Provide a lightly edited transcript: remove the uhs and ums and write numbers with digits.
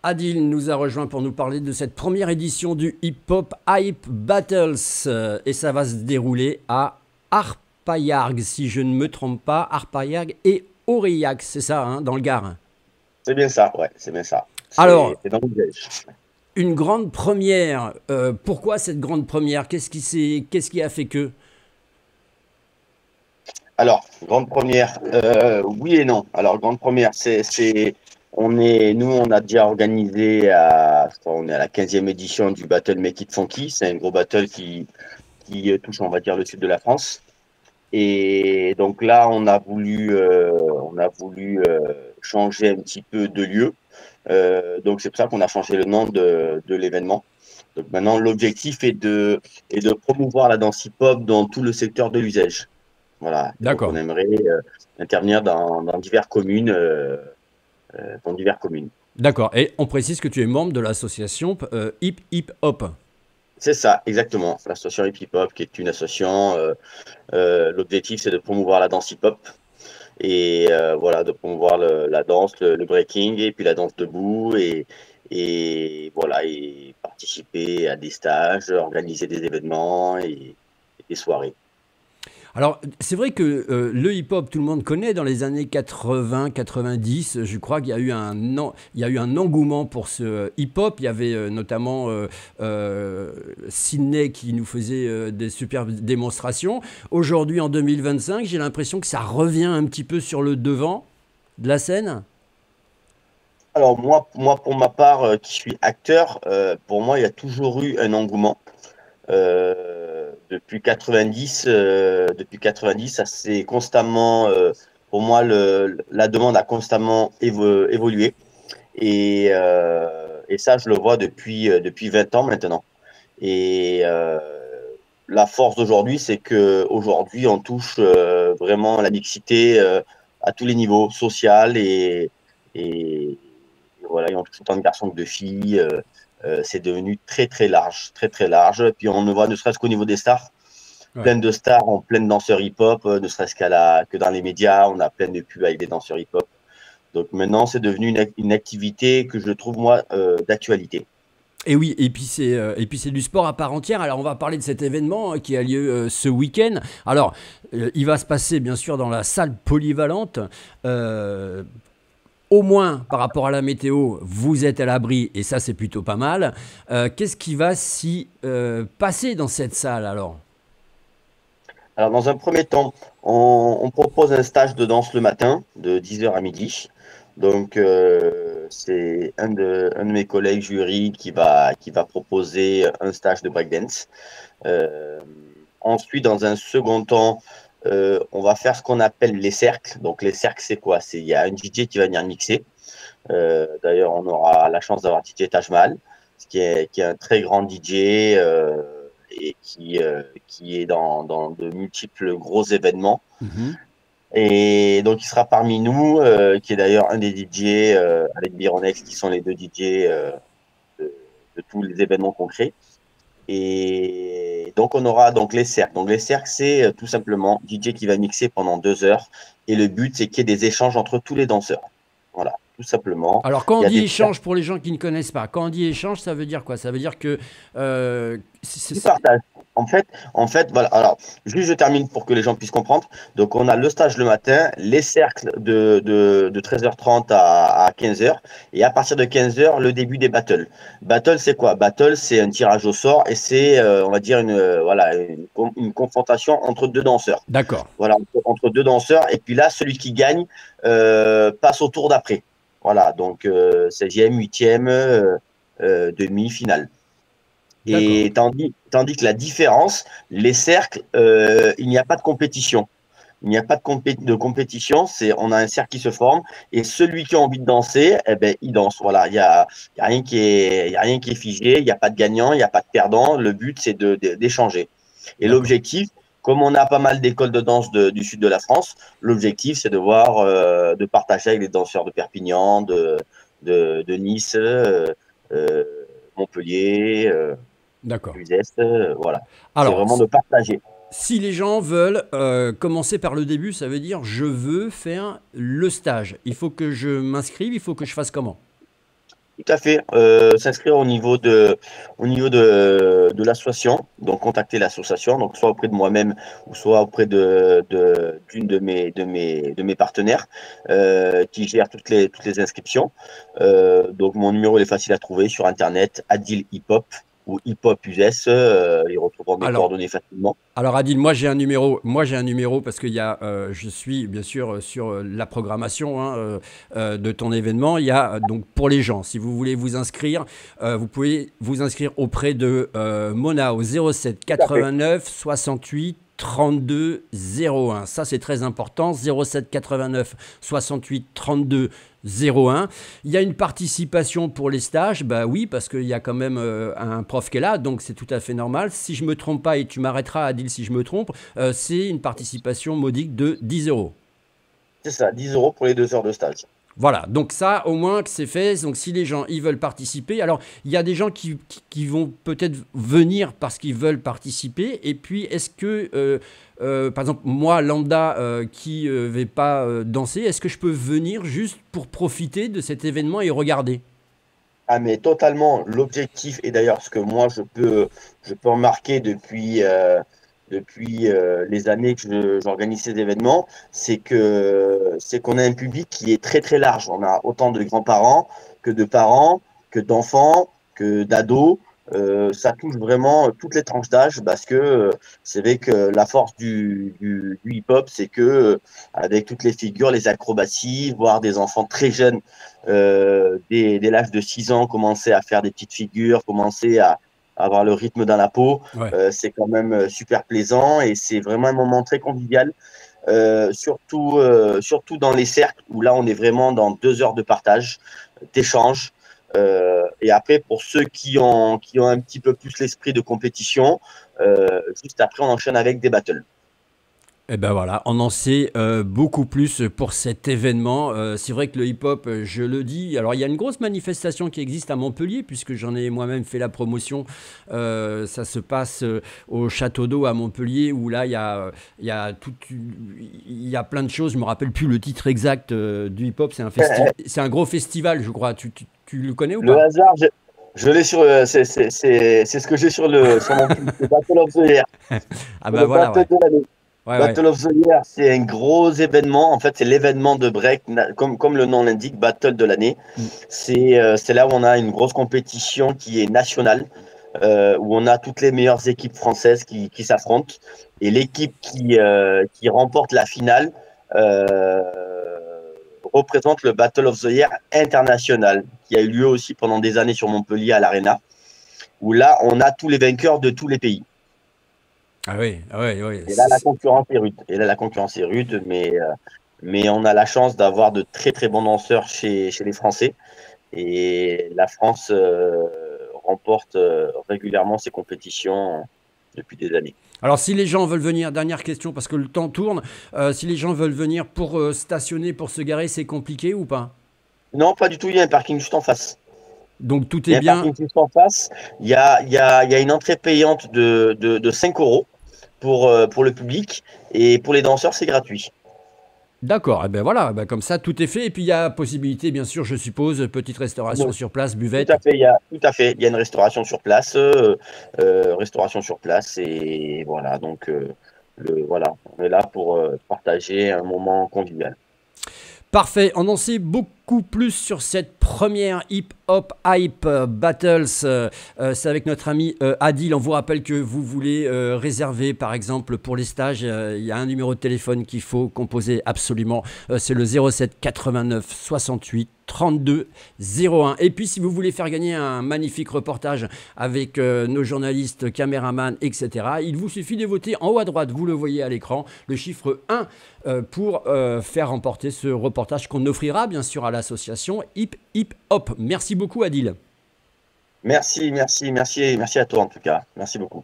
Adil nous a rejoint pour nous parler de cette première édition du Hip Hop Hype Battles. Et ça va se dérouler à Arpaillargues, si je ne me trompe pas. Arpaillargues et Aurillac, c'est ça, hein, dans le Gard. C'est bien ça, ouais, c'est bien ça. Alors, C'est dans le Belge. une grande première. Pourquoi cette grande première? Qu'est-ce qui a fait que? Alors, grande première, oui et non. Alors, grande première, nous, on a déjà organisé, je crois, on est à la 15e édition du Battle Make It Funky. C'est un gros battle qui touche, on va dire, le sud de la France. Et donc là, on a voulu changer un petit peu de lieu. Donc, c'est pour ça qu'on a changé le nom de l'événement. Donc maintenant, l'objectif est de promouvoir la danse hip-hop dans tout le secteur de l'usage. Voilà. Et donc, on D'accord. aimerait intervenir dans diverses communes, D'accord. Et on précise que tu es membre de l'association Hip Hip Hop. C'est ça, exactement. L'association Hip Hip Hop, qui est une association, l'objectif, c'est de promouvoir la danse hip-hop et voilà, de promouvoir la danse, le breaking et puis la danse debout et voilà, et participer à des stages, organiser des événements et des soirées. Alors, c'est vrai que le hip-hop, tout le monde connaît dans les années 80, 90. Je crois qu'il y a eu il y a eu un engouement pour ce hip-hop. Il y avait notamment Sydney qui nous faisait des superbes démonstrations. Aujourd'hui, en 2025, j'ai l'impression que ça revient un petit peu sur le devant de la scène. Alors moi pour ma part, qui suis acteur, pour moi, il y a toujours eu un engouement. Depuis 90, ça s'est constamment, pour moi, la demande a constamment évolué. Et ça, je le vois depuis 20 ans maintenant. Et la force d'aujourd'hui, c'est que aujourd'hui, on touche vraiment la mixité à tous les niveaux, social et voilà, et on touche autant de garçons que de filles. C'est devenu très très large, très très large. Puis on le voit ne serait-ce qu'au niveau des stars, Ouais. plein de stars, plein de danseurs hip-hop, ne serait-ce que dans les médias, on a plein de pubs avec des danseurs hip-hop. Donc maintenant, c'est devenu une activité que je trouve moi d'actualité. Et oui, et puis c'est du sport à part entière. Alors on va parler de cet événement qui a lieu ce week-end. Alors il va se passer bien sûr dans la salle polyvalente. Euh, Au moins par rapport à la météo, vous êtes à l'abri et ça c'est plutôt pas mal. Qu'est-ce qui va s'y passer dans cette salle alors? Alors, dans un premier temps, on propose un stage de danse le matin, de 10h à midi. Donc, c'est un de mes collègues jury qui va proposer un stage de breakdance. Euh, Ensuite, dans un second temps, on va faire ce qu'on appelle les cercles. Donc, les cercles, c'est quoi? Il y a un DJ qui va venir mixer. D'ailleurs, on aura la chance d'avoir DJ Taj Mahal, qui est un très grand DJ et qui est dans de multiples gros événements. Mhm. Et donc, il sera parmi nous, qui est d'ailleurs un des DJ avec Bironex, qui sont les deux DJ de, de tous les événements qu'on crée. Et donc, on aura donc les cercles. Donc, les cercles, c'est tout simplement DJ qui va mixer pendant 2 heures. Et le but, c'est qu'il y ait des échanges entre tous les danseurs. Voilà, tout simplement. Alors quand on Il y a dit des échange pour les gens qui ne connaissent pas, quand on dit échange, ça veut dire quoi? Ça veut dire que du partage. En fait, voilà. Alors, juste je termine pour que les gens puissent comprendre. Donc, on a le stage le matin, les cercles de 13h30 à 15h. Et à partir de 15h, le début des battles. Battle, c'est quoi? Battle, c'est un tirage au sort et c'est, on va dire, voilà, une confrontation entre deux danseurs. d'accord. Voilà, entre deux danseurs. Et puis là, celui qui gagne passe au tour d'après. Voilà, donc 16e, 8e, demi-finale. D'accord. Et tandis que la différence, les cercles, il n'y a pas de compétition. Il n'y a pas de compétition, on a un cercle qui se forme et celui qui a envie de danser, eh ben, il danse. Voilà, il y a rien il y a rien qui est figé, il n'y a pas de gagnant, il n'y a pas de perdant. Le but, c'est d'échanger. Et D'accord. l'objectif, comme on a pas mal d'écoles de danse du sud de la France, l'objectif, c'est de partager avec les danseurs de Perpignan, de Nice, euh, Montpellier, D'accord. Uzès, voilà. C'est Alors, vraiment de partager. si les gens veulent commencer par le début, ça veut dire je veux faire le stage. Il faut que je m'inscrive, il faut que je fasse comment? tout à fait. S'inscrire au niveau de l'association, donc contacter l'association, donc soit auprès de moi-même ou soit auprès d'une de mes partenaires qui gèrent toutes les inscriptions. Donc mon numéro il est facile à trouver sur Internet, Adil Hip Hop ou Hip Hop US. Ils retrouveront mes Alors, coordonnées facilement. Alors Adil, moi j'ai un numéro parce que je suis bien sûr sur la programmation hein, de ton événement. Il y a donc pour les gens, si vous voulez vous inscrire, vous pouvez vous inscrire auprès de Mona au 07 Tout à fait. 89 68 32 01. Ça c'est très important. 07 89 68 32 01. Il y a une participation pour les stages, bah oui, parce qu'il y a quand même un prof qui est là, donc c'est tout à fait normal. Si je me trompe pas, et tu m'arrêteras Adil si je me trompe, c'est une participation modique de 10 euros. C'est ça, 10 euros pour les 2 heures de stage. Voilà, donc ça au moins que c'est fait. Donc si les gens ils veulent participer, alors il y a des gens qui vont peut-être venir parce qu'ils veulent participer. Et puis est-ce que, par exemple, moi lambda qui vais pas danser, est-ce que je peux venir juste pour profiter de cet événement et regarder? Ah, mais totalement, l'objectif, et d'ailleurs ce que moi je peux remarquer depuis les années que j'organise ces événements, c'est qu'on a un public qui est très très large. On a autant de grands-parents que de parents, que d'enfants, que d'ados. Ça touche vraiment toutes les tranches d'âge parce que c'est vrai que la force du hip-hop, c'est que avec toutes les figures, les acrobaties, voir des enfants très jeunes, dès l'âge de 6 ans, commencer à faire des petites figures, commencer à avoir le rythme dans la peau, Ouais. c'est quand même super plaisant et c'est vraiment un moment très convivial. Surtout dans les cercles où là on est vraiment dans 2 heures de partage, d'échange. Et après, pour ceux qui ont un petit peu plus l'esprit de compétition, juste après, on enchaîne avec des battles. Et ben voilà, on en sait beaucoup plus pour cet événement. C'est vrai que le hip-hop, je le dis, alors il y a une grosse manifestation qui existe à Montpellier, puisque j'en ai moi-même fait la promotion. Ça se passe au Château d'Eau à Montpellier, où là, il y a plein de choses. Je me rappelle plus le titre exact du hip-hop. C'est un gros festival, je crois. Tu le connais ou Le pas? hasard, je l'ai sur, c'est ce que j'ai sur mon fil, le Battle of the Year. Ah C'est ben le voilà, battle ouais. de l'année. Ouais, ouais. Battle of the Year, c'est un gros événement. En fait, c'est l'événement de break, comme le nom l'indique, Battle de l'année. Mm. C'est là où on a une grosse compétition qui est nationale, où on a toutes les meilleures équipes françaises qui s'affrontent. Et l'équipe qui remporte la finale euh, représente le Battle of the Year international, qui a eu lieu aussi pendant des années sur Montpellier à l'Arena, où là, on a tous les vainqueurs de tous les pays. Ah oui, ah oui, oui. Et là, la concurrence est rude. Mais on a la chance d'avoir de très très bons danseurs chez les Français. Et la France remporte régulièrement ces compétitions depuis des années. Alors, si les gens veulent venir, dernière question, parce que le temps tourne, si les gens veulent venir pour stationner, pour se garer, c'est compliqué ou pas? Non, pas du tout, il y a un parking juste en face. Donc, tout Il y est a un bien. parking juste en face. Il y a une entrée payante de 5 euros pour le public. Et pour les danseurs, c'est gratuit. D'accord, et ben voilà, eh ben comme ça, tout est fait. Et puis, il y a possibilité, bien sûr, je suppose, petite restauration Donc, sur place, tout buvette. à fait, tout à fait. Il y a une restauration sur place. Et voilà, donc voilà, on est là pour partager un moment convivial. Parfait, on en sait beaucoup plus sur cette première Hip Hop Hype Battles. C'est avec notre ami Adil. On vous rappelle que vous voulez réserver, par exemple, pour les stages, il y a un numéro de téléphone qu'il faut composer absolument. C'est le 07 89 68 32 01. Et puis, si vous voulez faire gagner un magnifique reportage avec nos journalistes, caméramans, etc., il vous suffit de voter en haut à droite, vous le voyez à l'écran, le chiffre 1 pour faire remporter ce reportage qu'on offrira bien sûr à l'association Hip Hip Hop. Merci beaucoup Adil. Merci à toi en tout cas. Merci beaucoup.